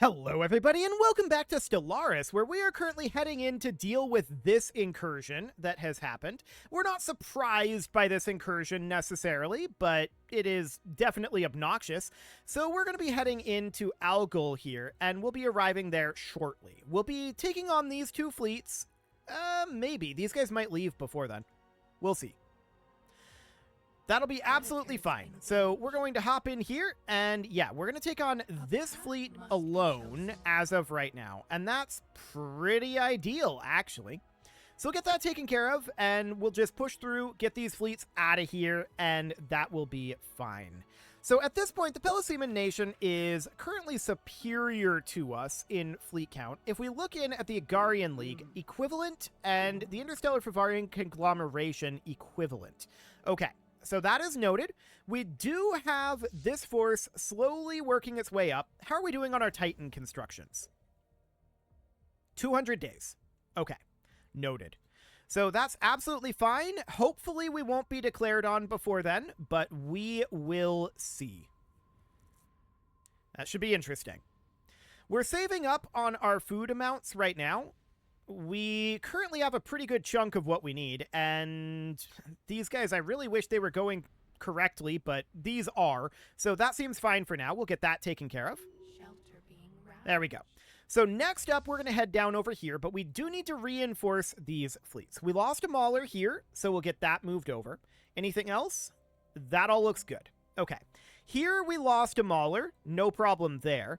Hello everybody and welcome back to Stellaris, where we are currently heading in to deal with this incursion that has happened. We're not surprised by this incursion necessarily, but it is definitely obnoxious. So we're going to be heading into Algol here, and we'll be arriving there shortly. We'll be taking on these two fleets. Maybe. These guys might leave before then. We'll see. That'll be absolutely fine. So we're going to hop in here, and yeah, we're going to take on this fleet alone as of right now. And that's pretty ideal, actually. So we'll get that taken care of, and we'll just push through, get these fleets out of here, and that will be fine. So at this point, the Pelosiman nation is currently superior to us in fleet count. If we look in at the Agarian League, equivalent, and the Interstellar Favarian Conglomeration, equivalent. Okay. So that is noted. We do have this force slowly working its way up. How are we doing on our Titan constructions? 200 days. Okay. Noted. So that's absolutely fine. Hopefully we won't be declared on before then, but we will see. That should be interesting. We're saving up on our food amounts right now. We currently have a pretty good chunk of what we need, and these guys, I really wish they were going correctly, but these are. So that seems fine for now. We'll get that taken care of. There we go. So next up, we're going to head down over here, but we do need to reinforce these fleets. We lost a Mauler here, so we'll get that moved over. Anything else? That all looks good. Okay. Here we lost a Mauler. No problem there.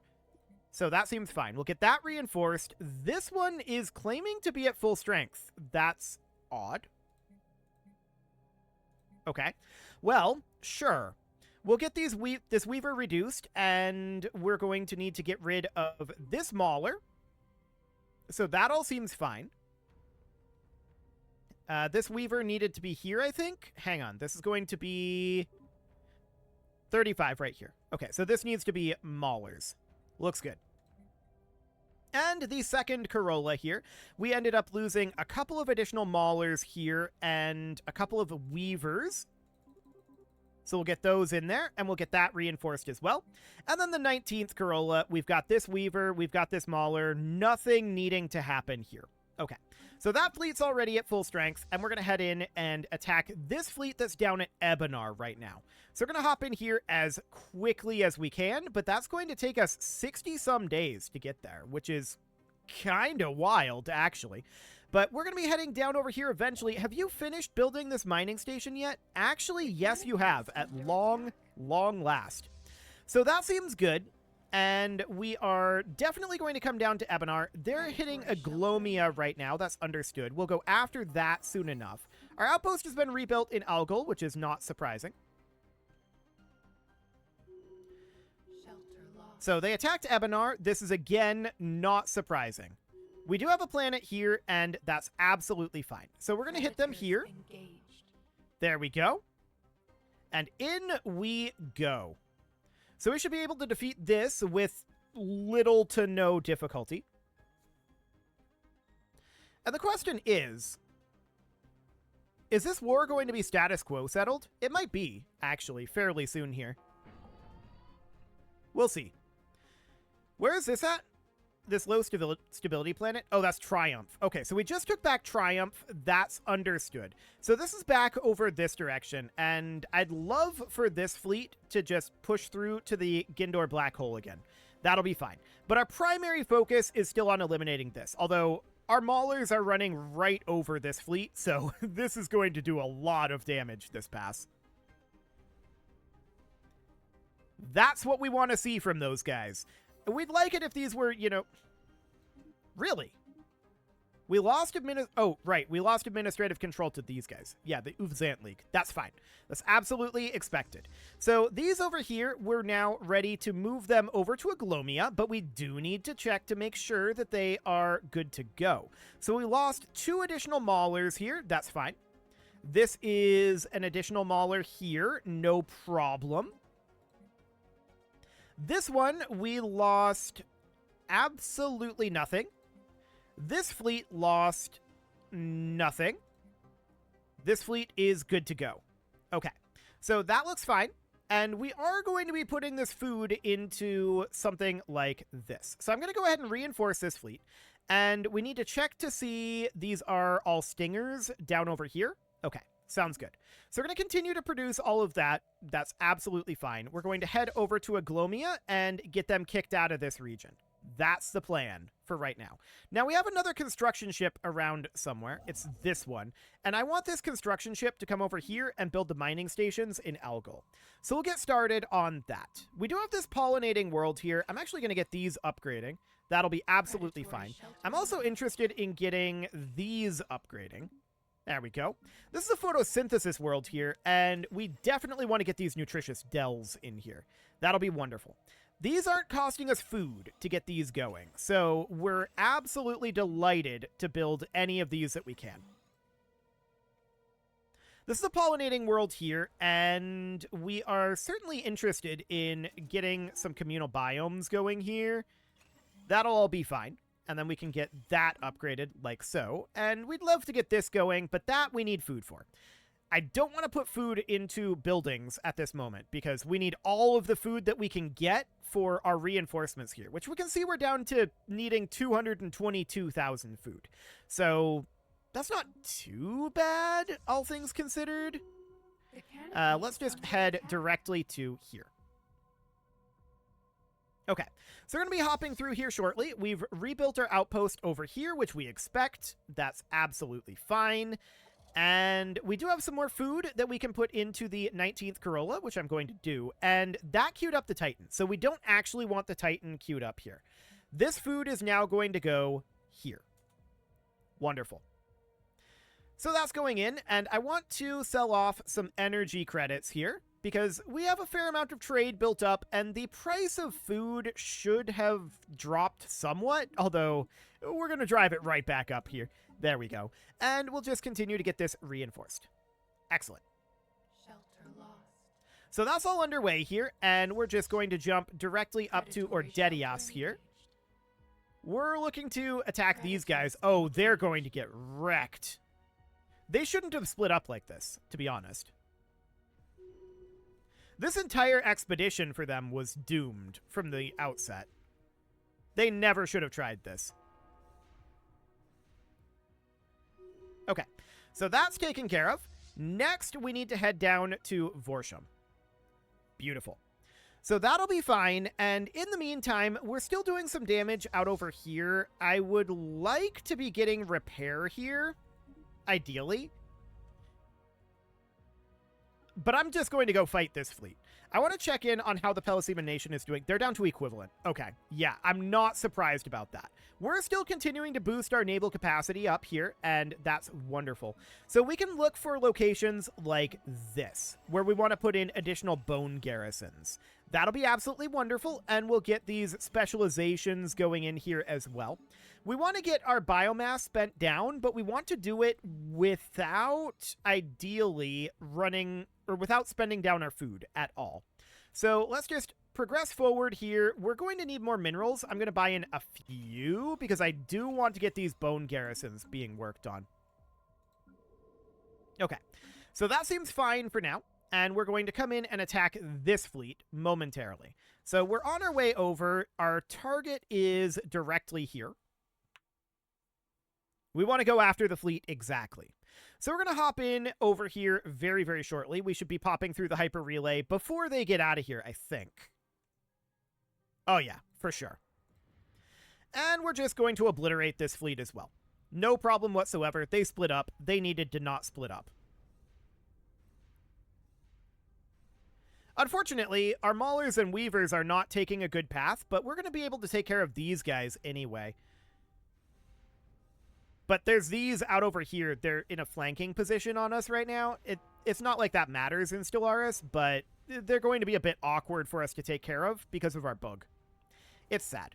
So that seems fine. We'll get that reinforced. This one is claiming to be at full strength. That's odd. Okay. Well, sure. We'll get this Weaver reduced, and we're going to need to get rid of this Mauler. So that all seems fine. This Weaver needed to be here, I think. Hang on. This is going to be 35 right here. Okay, so this needs to be Maulers. Looks good. And the second Corolla here, we ended up losing a couple of additional Maulers here and a couple of Weavers. So we'll get those in there, and we'll get that reinforced as well. And then the 19th Corolla, we've got this Weaver, we've got this Mauler, nothing needing to happen here. Okay, so that fleet's already at full strength, and we're going to head in and attack this fleet that's down at Ebenar right now. So we're going to hop in here as quickly as we can, but that's going to take us 60-some days to get there, which is kind of wild, actually. But we're going to be heading down over here eventually. Have you finished building this mining station yet? Actually, yes, you have, at long last. So that seems good. And we are definitely going to come down to Ebenar. They're hitting Aglomia right now. That's understood. We'll go after that soon enough. Our outpost has been rebuilt in Algol, which is not surprising. So they attacked Ebenar. This is, again, not surprising. We do have a planet here, and that's absolutely fine. So we're going to hit them here. There we go. And in we go. So we should be able to defeat this with little to no difficulty. And the question is this war going to be status quo settled? It might be, actually, fairly soon here. We'll see. Where is this at? This low stability planet? Oh, that's Triumph. Okay, so we just took back Triumph. That's understood. So this is back over this direction, and I'd love for this fleet to just push through to the Gindor Black Hole again. That'll be fine. But our primary focus is still on eliminating this, although our Maulers are running right over this fleet, so this is going to do a lot of damage this pass. That's what we want to see from those guys. We'd like it if these were, you know... Really? We lost we lost administrative control to these guys. Yeah, the Uvzant League. That's fine. That's absolutely expected. So these over here, we're now ready to move them over to Aglomia, but we do need to check to make sure that they are good to go. So we lost 2 additional Maulers here. That's fine. This is an additional Mauler here. No problem. This one, we lost absolutely nothing. This fleet lost nothing. This fleet is good to go. Okay, so that looks fine. And we are going to be putting this food into something like this. So I'm going to go ahead and reinforce this fleet. And we need to check to see these are all stingers down over here. Okay, sounds good. So we're going to continue to produce all of that. That's absolutely fine. We're going to head over to Aglomia and get them kicked out of this region. That's the plan for right now. Now, we have another construction ship around somewhere. It's this one. And I want this construction ship to come over here and build the mining stations in Algol. So we'll get started on that. We do have this pollinating world here. I'm actually going to get these upgrading. That'll be absolutely fine. I'm also interested in getting these upgrading. There we go. This is a photosynthesis world here, and we definitely want to get these nutritious dells in here. That'll be wonderful. These aren't costing us food to get these going, so we're absolutely delighted to build any of these that we can. This is a pollinating world here, and we are certainly interested in getting some communal biomes going here. That'll all be fine, and then we can get that upgraded like so, and we'd love to get this going, but that we need food for. I don't want to put food into buildings at this moment because we need all of the food that we can get for our reinforcements here, which we can see we're down to needing 222,000 food. So that's not too bad, all things considered. Let's just head directly to here. Okay, so we're going to be hopping through here shortly. We've rebuilt our outpost over here, which we expect. That's absolutely fine. And we do have some more food that we can put into the 19th Corolla, which I'm going to do. And that queued up the Titan. So we don't actually want the Titan queued up here. This food is now going to go here. Wonderful. So that's going in. And I want to sell off some energy credits here, because we have a fair amount of trade built up, and the price of food should have dropped somewhat, although we're going to drive it right back up here. There we go. And we'll just continue to get this reinforced. Excellent. Shelter lost. So that's all underway here, and we're just going to jump directly up to Ordetias here. We're looking to attack these guys. Oh, they're going to get wrecked. They shouldn't have split up like this, to be honest. This entire expedition for them was doomed from the outset. They never should have tried this. Okay, so that's taken care of. Next, we need to head down to Vorsham. Beautiful. So that'll be fine, and in the meantime, we're still doing some damage out over here. I would like to be getting repair here, ideally. But I'm just going to go fight this fleet. I want to check in on how the Pelosema Nation is doing. They're down to equivalent. Okay, yeah, I'm not surprised about that. We're still continuing to boost our naval capacity up here, and that's wonderful. So we can look for locations like this, where we want to put in additional bone garrisons. That'll be absolutely wonderful, and we'll get these specializations going in here as well. We want to get our biomass spent down, but we want to do it without, ideally, running, or without spending down our food at all. So let's just progress forward here. We're going to need more minerals. I'm going to buy in a few, because I do want to get these bone garrisons being worked on. Okay, so that seems fine for now. And we're going to come in and attack this fleet momentarily. So we're on our way over. Our target is directly here. We want to go after the fleet exactly. So we're going to hop in over here very, very shortly. We should be popping through the hyper relay before they get out of here, I think. Oh yeah, for sure. And we're just going to obliterate this fleet as well. No problem whatsoever. They split up. They needed to not split up. Unfortunately, our Maulers and Weavers are not taking a good path, but we're going to be able to take care of these guys anyway. But there's these out over here. They're in a flanking position on us right now. It's not like that matters in Stellaris, but they're going to be a bit awkward for us to take care of because of our bug. It's sad.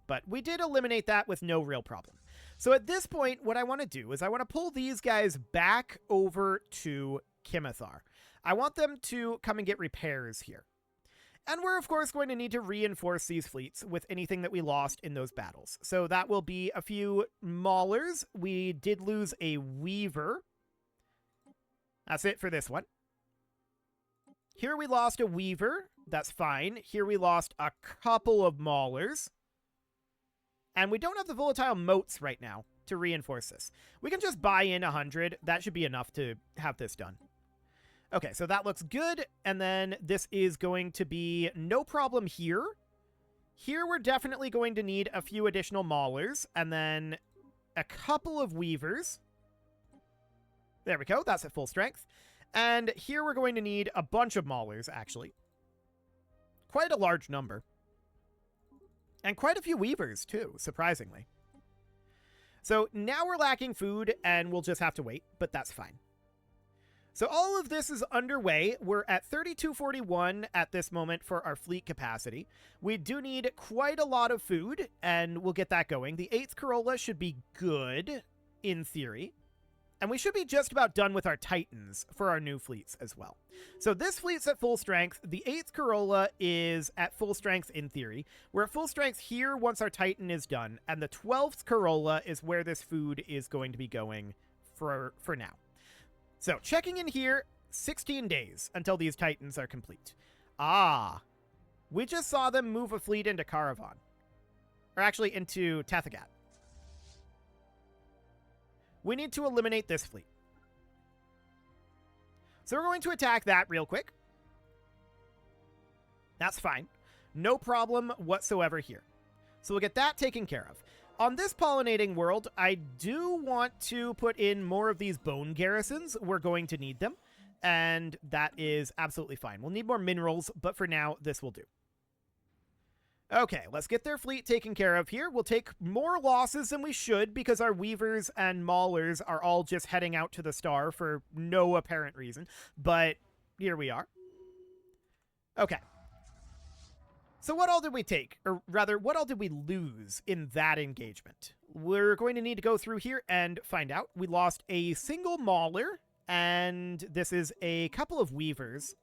But we did eliminate that with no real problem. So at this point, what I want to do is I want to pull these guys back over to Kimithar. I want them to come and get repairs here. And we're, of course, going to need to reinforce these fleets with anything that we lost in those battles. So that will be a few Maulers. We did lose a Weaver. That's it for this one. Here we lost a Weaver. That's fine. Here we lost a couple of Maulers. And we don't have the volatile moats right now to reinforce this. We can just buy in 100. That should be enough to have this done. Okay, so that looks good. And then this is going to be no problem here. Here we're definitely going to need a few additional Maulers. And then a couple of Weavers. There we go. That's at full strength. And here we're going to need a bunch of Maulers, actually. Quite a large number. And quite a few Weavers, too, surprisingly. So now we're lacking food, and we'll just have to wait, but that's fine. So all of this is underway. We're at 3241 at this moment for our fleet capacity. We do need quite a lot of food, and we'll get that going. The 8th Corolla should be good, in theory. And we should be just about done with our Titans for our new fleets as well. So this fleet's at full strength. The 8th Corolla is at full strength in theory. We're at full strength here once our Titan is done. And the 12th Corolla is where this food is going to be going for now. So checking in here, 16 days until these Titans are complete. Ah, we just saw them move a fleet into Caravan. Or actually into Tethagat. We need to eliminate this fleet. So we're going to attack that real quick. That's fine. No problem whatsoever here. So we'll get that taken care of. On this pollinating world, I do want to put in more of these bone garrisons. We're going to need them. And that is absolutely fine. We'll need more minerals, but for now, this will do. Okay, let's get their fleet taken care of here. We'll take more losses than we should because our Weavers and Maulers are all just heading out to the star for no apparent reason. But here we are. Okay. So what all did we take? Or rather, what all did we lose in that engagement? We're going to need to go through here and find out. We lost a single Mauler, and this is a couple of Weavers.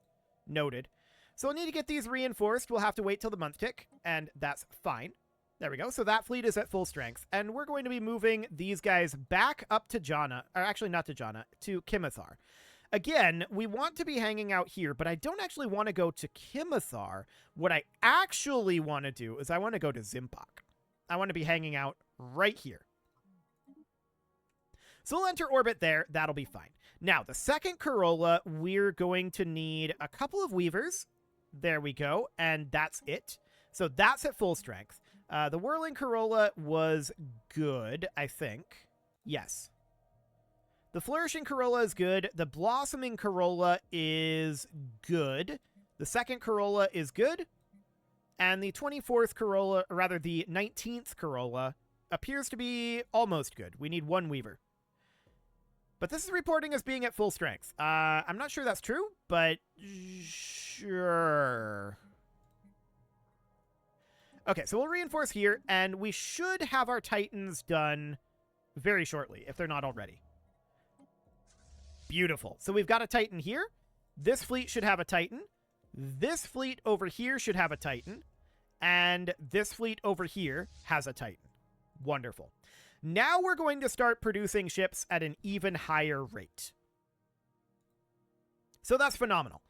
Noted. So we'll need to get these reinforced. We'll have to wait till the month tick, and that's fine. There we go. So that fleet is at full strength, and we're going to be moving these guys back up to Jana, or actually not to Jana, to Kimithar. Again, we want to be hanging out here, but I don't actually want to go to Kimithar. What I actually want to do is I want to go to Zimpak. I want to be hanging out right here. So we'll enter orbit there. That'll be fine. Now, the 2nd Corolla, we're going to need a couple of Weavers. There we go, and that's it. So that's at full strength. The Whirling Corolla was good, I think. Yes. The Flourishing Corolla is good. The Blossoming Corolla is good. The 2nd Corolla is good. And the 24th Corolla, or rather the 19th Corolla, appears to be almost good. We need 1 Weaver. But this is reporting as being at full strength. I'm not sure that's true, but sure. Okay, so we'll reinforce here, and we should have our Titans done very shortly, if they're not already. Beautiful. So we've got a Titan here. This fleet should have a Titan. This fleet over here should have a Titan. And this fleet over here has a Titan. Wonderful. Now we're going to start producing ships at an even higher rate. So that's phenomenal.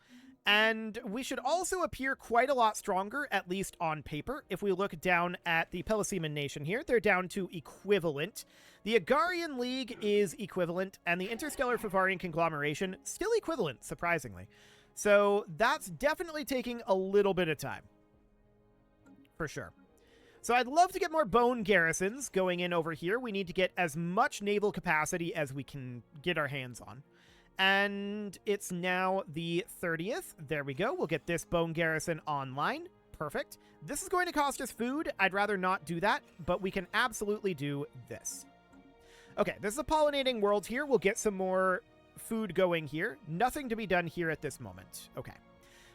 And we should also appear quite a lot stronger, at least on paper. If we look down at the Peliseman Nation here, they're down to equivalent. The Agarian League is equivalent, and the Interstellar Fivarian Conglomeration still equivalent, surprisingly. So that's definitely taking a little bit of time. For sure. So I'd love to get more bone garrisons going in over here. We need to get as much naval capacity as we can get our hands on. And it's now the 30th. There we go. We'll get this bone garrison online. Perfect. This is going to cost us food. I'd rather not do that, but we can absolutely do this. Okay, this is a pollinating world here. We'll get some more food going here. Nothing to be done here at this moment. Okay,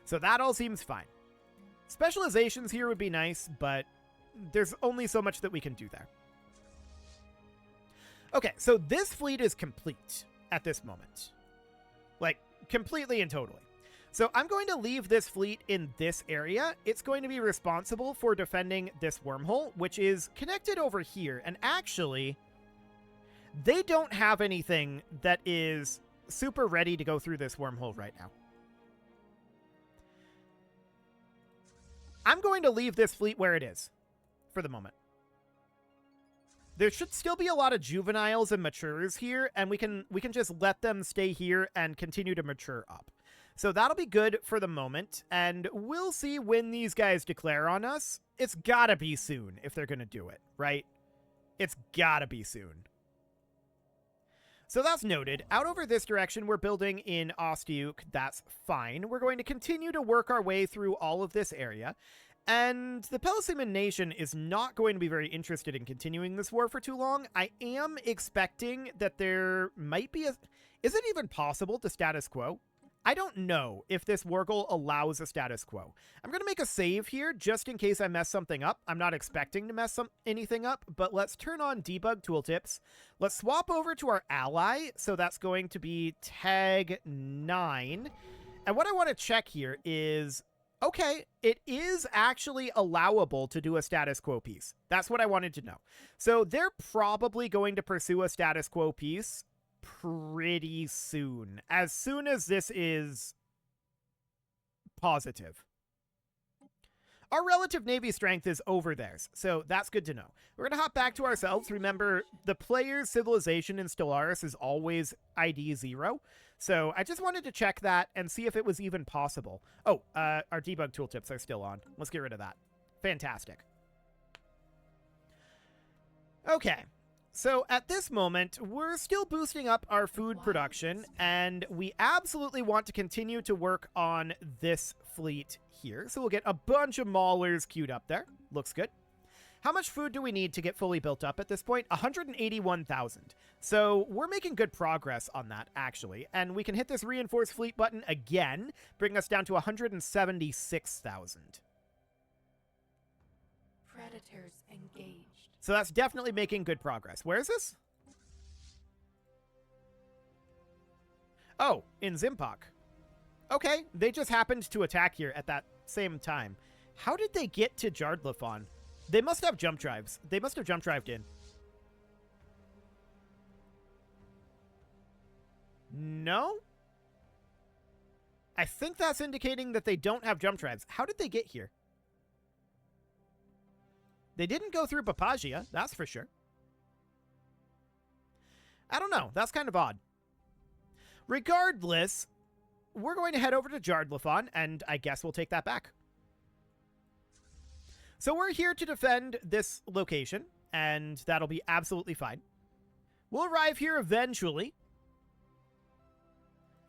so that all seems fine. Specializations here would be nice, but there's only so much that we can do there. Okay, so this fleet is complete at this moment. Like, completely and totally. So I'm going to leave this fleet in this area. It's going to be responsible for defending this wormhole, which is connected over here. And actually, they don't have anything that is super ready to go through this wormhole right now. I'm going to leave this fleet where it is for the moment. There should still be a lot of juveniles and matures here, and we can just let them stay here and continue to mature up. So that'll be good for the moment, and we'll see when these guys declare on us. It's gotta be soon if they're gonna do it, right? It's gotta be soon. So that's noted. Out over this direction, we're building in Ostiuk. That's fine. We're going to continue to work our way through all of this area. And the Pelosiman Nation is not going to be very interested in continuing this war for too long. I am expecting that there might be a... Is it even possible to status quo? I don't know if this war goal allows a status quo. I'm going to make a save here just in case I mess something up. I'm not expecting to mess anything up, but let's turn on debug tooltips. Let's swap over to our ally. So that's going to be tag 9. And what I want to check here is, okay, it is actually allowable to do a status quo piece. That's what I wanted to know. So they're probably going to pursue a status quo piece pretty soon as this is positive. Our relative Navy strength is over theirs, so that's good to know. We're going to hop back to ourselves. Remember, the player's civilization in Stellaris is always ID 0, so I just wanted to check that and see if it was even possible. Oh, our debug tooltips are still on. Let's get rid of that. Fantastic. Okay. So at this moment, we're still boosting up our food production, and we absolutely want to continue to work on this fleet here. So we'll get a bunch of maulers queued up there. Looks good. How much food do we need to get fully built up at this point? 181,000. So we're making good progress on that, actually. And we can hit this reinforce fleet button again, bring us down to 176,000. Predators engaged. So that's definitely making good progress. Where is this? Oh, in Zimpok. Okay, they just happened to attack here at that same time. How did they get to Lefon? They must have jump drives. They must have jump drived in. No? I think that's indicating that they don't have jump drives. How did they get here? They didn't go through Papagia, that's for sure. I don't know. That's kind of odd. Regardless, we're going to head over to Lefon, and I guess we'll take that back. So we're here to defend this location, and that'll be absolutely fine. We'll arrive here eventually.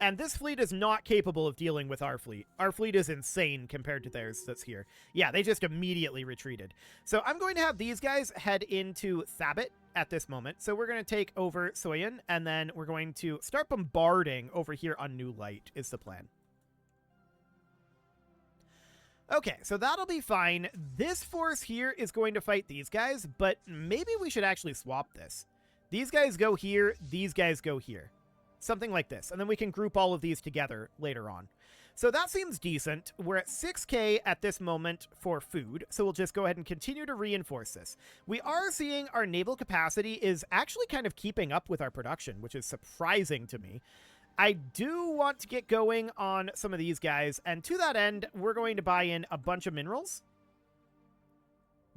And this fleet is not capable of dealing with our fleet. Our fleet is insane compared to theirs that's here. Yeah, they just immediately retreated. So I'm going to have these guys head into Sabbat at this moment. So we're going to take over Soyan, and then we're going to start bombarding over here on New Light is the plan. Okay, so that'll be fine. This force here is going to fight these guys, but maybe we should actually swap this. These guys go here, these guys go here. Something like this, and then we can group all of these together later on. So that seems decent. We're at 6K at this moment for food, so we'll just go ahead and continue to reinforce this. We are seeing our naval capacity is actually kind of keeping up with our production, which is surprising to me. I do want to get going on some of these guys, and to that end, we're going to buy in a bunch of minerals.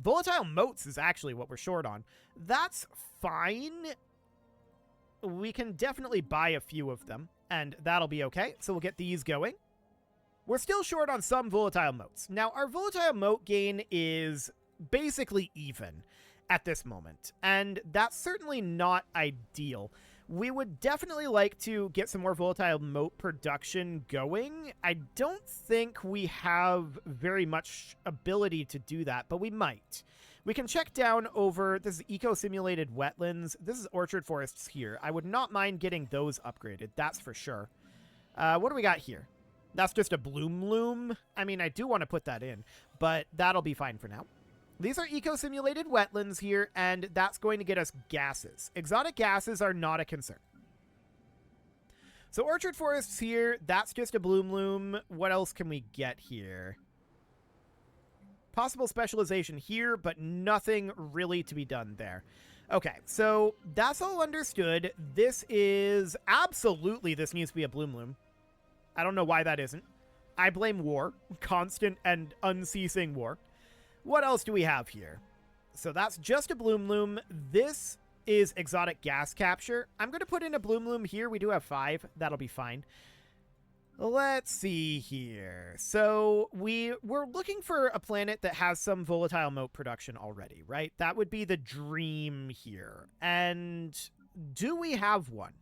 Volatile motes is actually what we're short on. That's fine. We can definitely buy a few of them, and that'll be okay. So we'll get these going. We're still short on some volatile motes. Now, our volatile mote gain is basically even at this moment, and that's certainly not ideal. We would definitely like to get some more volatile mote production going. I don't think we have very much ability to do that, but we might. We can check down over, this is eco-simulated wetlands. This is orchard forests here. I would not mind getting those upgraded, that's for sure. What do we got here? That's just a bloom loom. I mean, I do want to put that in, but that'll be fine for now. These are eco-simulated wetlands here, and that's going to get us gases. Exotic gases are not a concern. So orchard forests here, that's just a bloom loom. What else can we get here? Possible specialization here, but nothing really to be done there. Okay, so that's all understood. This is absolutely, this needs to be a bloom loom. I don't know why that isn't. I blame war. Constant and unceasing war. What else do we have here? So that's just a Bloom Loom. This is exotic gas capture. I'm going to put in a Bloom Loom here. We do have 5. That'll be fine. Let's see here. So we're looking for a planet that has some volatile mote production already, right? That would be the dream here. And do we have one?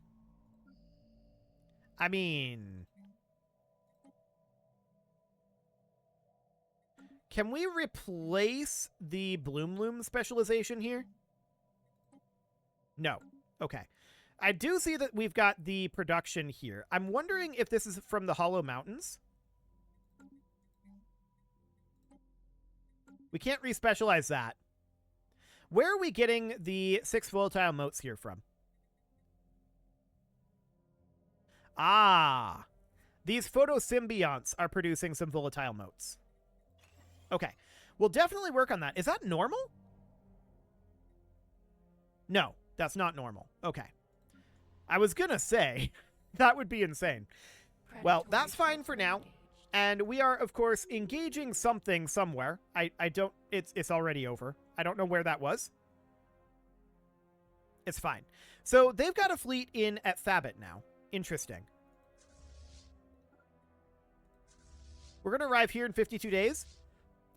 I mean, can we replace the Bloom Loom specialization here? No. Okay. I do see that we've got the production here. I'm wondering if this is from the Hollow Mountains. We can't respecialize that. Where are we getting the 6 volatile motes here from? Ah, these photosymbionts are producing some volatile motes. Okay, we'll definitely work on that. Is that normal? No, that's not normal. Okay. I was gonna say, that would be insane. Well, that's fine for now. And we are, of course, engaging something somewhere. I don't, it's already over. I don't know where that was. It's fine. So they've got a fleet in at Sabbat now. Interesting. We're gonna arrive here in 52 days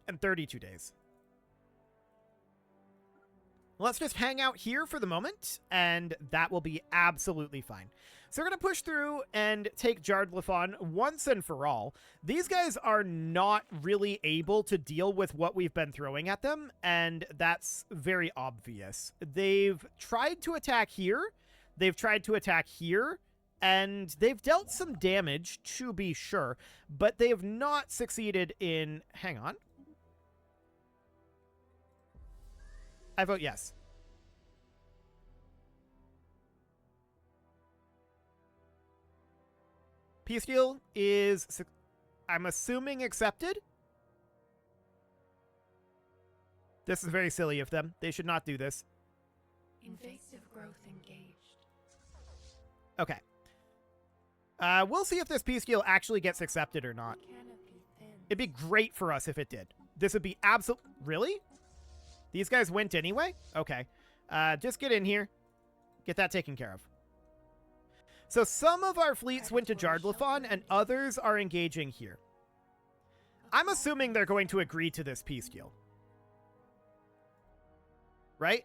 and 32 days. Let's just hang out here for the moment, and that will be absolutely fine. So we're going to push through and take Lefon once and for all. These guys are not really able to deal with what we've been throwing at them, and that's very obvious. They've tried to attack here, they've tried to attack here, and they've dealt some damage, to be sure, but they have not succeeded in... Hang on. I vote yes. Peace deal is, I'm assuming, accepted. This is very silly of them. They should not do this. Invasive growth engaged. Okay. We'll see if this peace deal actually gets accepted or not. Canopy thin. It'd be great for us if it did. This would be absolute... Really? These guys went anyway? Okay. Just get in here. Get that taken care of. So some of our fleets went to Lefon, and others are engaging here. I'm assuming they're going to agree to this peace deal. Right?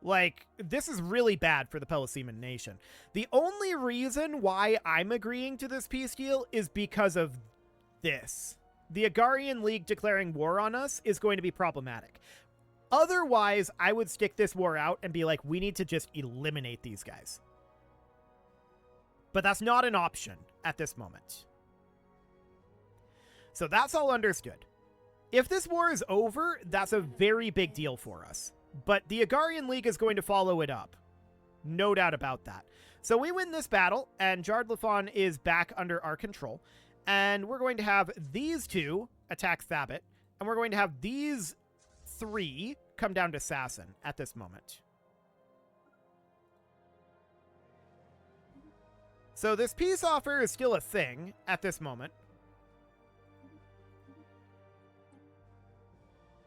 Like, this is really bad for the Pelosiman nation. The only reason why I'm agreeing to this peace deal is because of this. The Agarian League declaring war on us is going to be problematic. Otherwise, I would stick this war out and be like, we need to just eliminate these guys. But that's not an option at this moment. So that's all understood. If this war is over, that's a very big deal for us. But the Agarian League is going to follow it up. No doubt about that. So we win this battle, and Lefon is back under our control. And we're going to have these 2 attack Sabbat, and we're going to have these 3 come down to Sasson at this moment. So this peace offer is still a thing at this moment.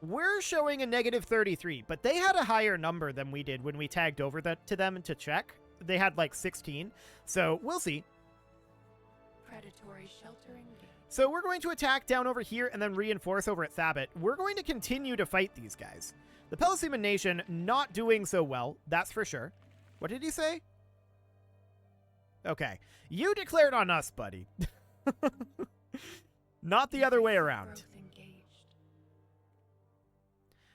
We're showing a negative 33, but they had a higher number than we did when we tagged over to them to check. They had like 16, so we'll see. Predatory sheltering gate. So we're going to attack down over here and then reinforce over at Sabbat. We're going to continue to fight these guys. The Pelosiman nation not doing so well, that's for sure. What did he say? Okay. You declared on us, buddy. Not the other way around.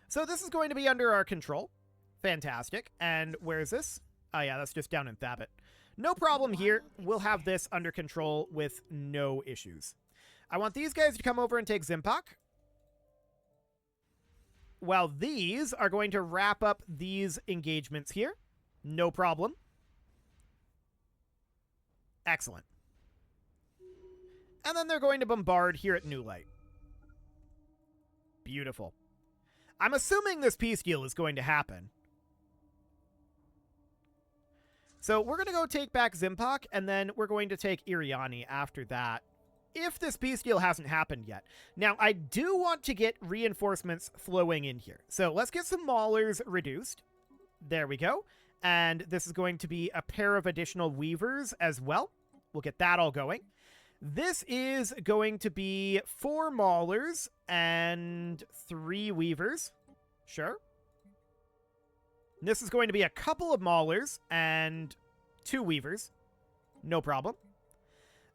So this is going to be under our control. Fantastic. And where is this? Oh yeah, that's just down in Sabbat. No problem here. We'll have this under control with no issues. I want these guys to come over and take Zimpak, while these are going to wrap up these engagements here. No problem. Excellent. And then they're going to bombard here at New Light. Beautiful. I'm assuming this peace deal is going to happen. So we're going to go take back Zimpak, and then we're going to take Iriani after that. if this peace deal hasn't happened yet. Now, I do want to get reinforcements flowing in here. So let's get some maulers reduced. There we go. And this is going to be a pair of additional weavers as well. We'll get that all going. This is going to be 4 maulers and 3 weavers. Sure. This is going to be a couple of maulers and 2 weavers. No problem.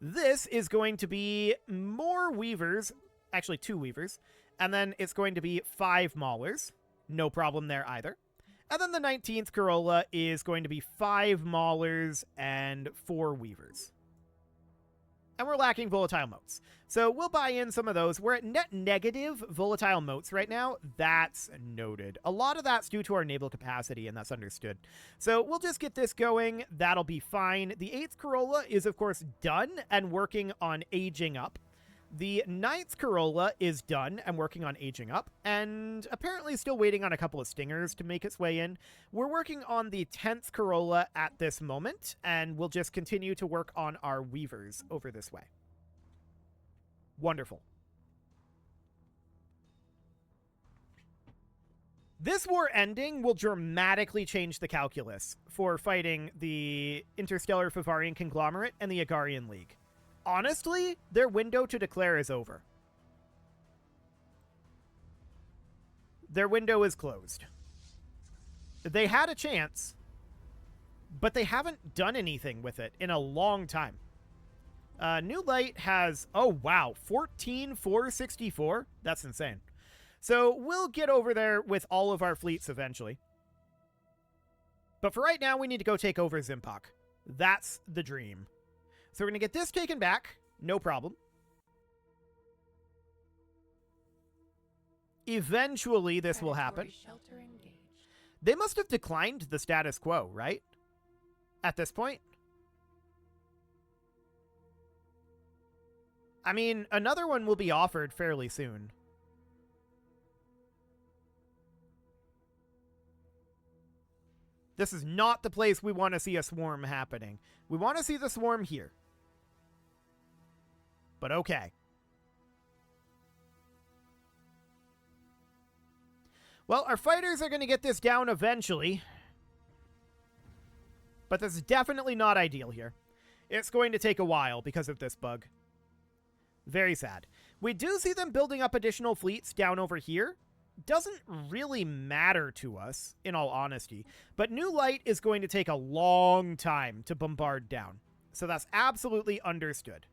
This is going to be more weavers. Actually, 2 weavers. And then it's going to be 5 maulers. No problem there either. And then the 19th Corolla is going to be 5 maulers and 4 weavers. And we're lacking volatile motes. So we'll buy in some of those. We're at net negative volatile motes right now. That's noted. A lot of that's due to our naval capacity, and that's understood. So we'll just get this going. That'll be fine. The 8th Corolla is, of course, done and working on aging up. The 9th Corolla is done and working on aging up, and apparently still waiting on a couple of stingers to make its way in. We're working on the 10th Corolla at this moment, and we'll just continue to work on our weavers over this way. Wonderful. This war ending will dramatically change the calculus for fighting the Interstellar Favarian Conglomerate and the Agarian League. Honestly, their window to declare is over. Their window is closed. They had a chance, but they haven't done anything with it in a long time. New Light has, oh wow, 14,464? That's insane. So we'll get over there with all of our fleets eventually. But for right now, we need to go take over Zimpok. That's the dream. So we're going to get this taken back. No problem. Eventually, this will happen. Shelter engaged. They must have declined the status quo, right? At this point? I mean, another one will be offered fairly soon. This is not the place we want to see a swarm happening. We want to see the swarm here. But okay. Well, our fighters are going to get this down eventually. But this is definitely not ideal here. It's going to take a while because of this bug. Very sad. We do see them building up additional fleets down over here. Doesn't really matter to us, in all honesty. But New Light is going to take a long time to bombard down. So that's absolutely understood.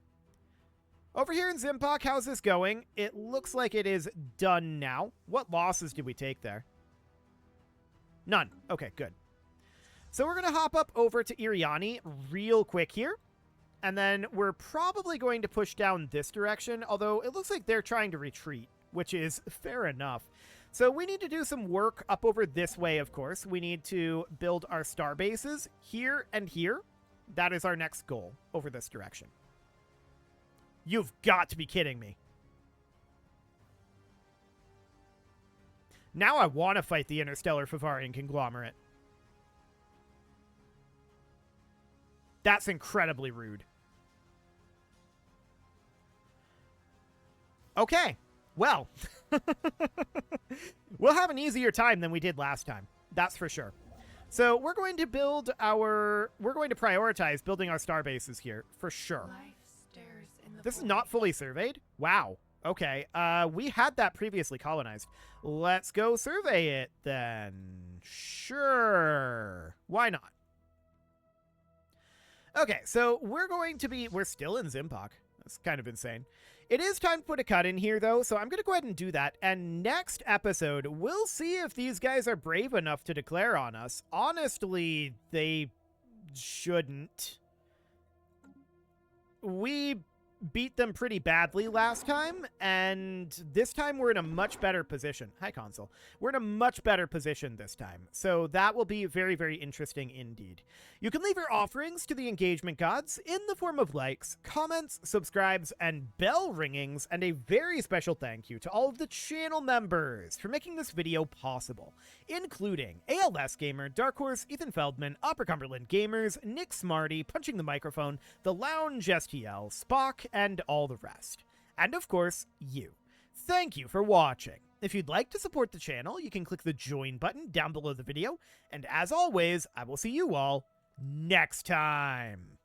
Over here in Zimpok, how's this going? It looks like it is done now. What losses did we take there? None. Okay, good. So we're going to hop up over to Iriani real quick here. And then we're probably going to push down this direction, although it looks like they're trying to retreat, which is fair enough. So we need to do some work up over this way, of course. We need to build our star bases here and here. That is our next goal over this direction. You've got to be kidding me. Now I want to fight the Interstellar Favarian Conglomerate. That's incredibly rude. Okay. Well, we'll have an easier time than we did last time. That's for sure. So we're going to prioritize building our star bases here for sure. Life stirs in the This is void. not fully surveyed? Wow. Okay. We had that previously colonized. Let's go survey it then. Sure. Why not? Okay, so we're still in Zimpok. That's kind of insane. It is time to put a cut in here, though, so I'm going to go ahead and do that. And next episode, we'll see if these guys are brave enough to declare on us. Honestly, they shouldn't. We beat them pretty badly last time, and this time we're in a much better position. Hi, console. We're in a much better position this time, so that will be very, very interesting indeed. You can leave your offerings to the engagement gods in the form of likes, comments, subscribes, and bell ringings, and a very special thank you to all of the channel members for making this video possible, including ALS Gamer, Dark Horse, Ethan Feldman, Upper Cumberland Gamers, Nick Smarty, Punching the Microphone, The Lounge STL, Spock, and all the rest. And of course, you. Thank you for watching. If you'd like to support the channel, you can click the join button down below the video, and as always, I will see you all next time.